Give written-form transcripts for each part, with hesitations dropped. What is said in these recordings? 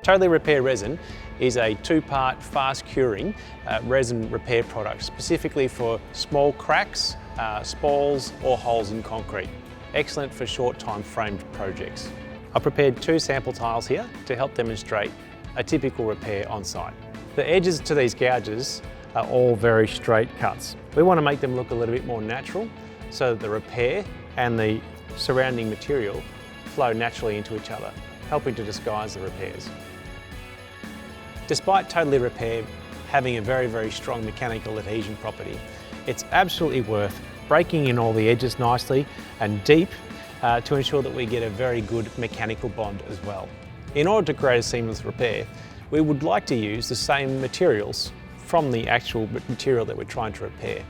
Totally Repair Resin is a two-part fast curing resin repair product specifically for small cracks, spalls or holes in concrete. Excellent for short time framed projects. I've prepared 2 sample tiles here to help demonstrate a typical repair on site. The edges to these gouges are all very straight cuts. We want to make them look a little bit more natural so that the repair and the surrounding material flow naturally into each other, helping to disguise the repairs. Despite Totally Repair having a very strong mechanical adhesion property, it's absolutely worth breaking in all the edges nicely and deep to ensure that we get a very good mechanical bond as well. In order to create a seamless repair, we would like to use the same materials from the actual material that we're trying to repair.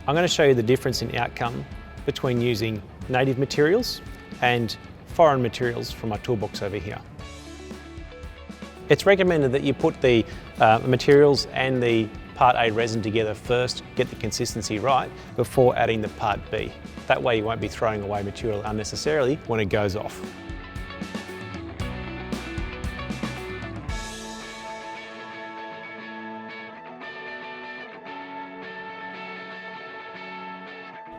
I'm going to show you the difference in outcome between using native materials and foreign materials from our toolbox over here. It's recommended that you put the materials and the Part A resin together first, get the consistency right, before adding the Part B. That way you won't be throwing away material unnecessarily when it goes off.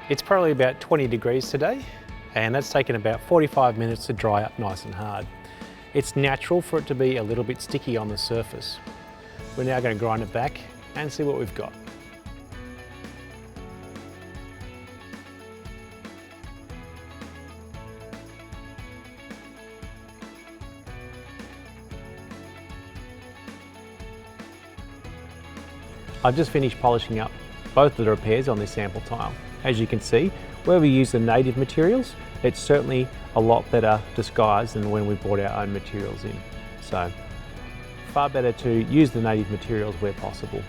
It's probably about 20 degrees today, and that's taken about 45 minutes to dry up nice and hard. It's natural for it to be a little bit sticky on the surface. We're now going to grind it back and see what we've got. I've just finished polishing up both of the repairs on this sample tile. As you can see, where we use the native materials, it's certainly a lot better disguised than when we brought our own materials in. So, far better to use the native materials where possible.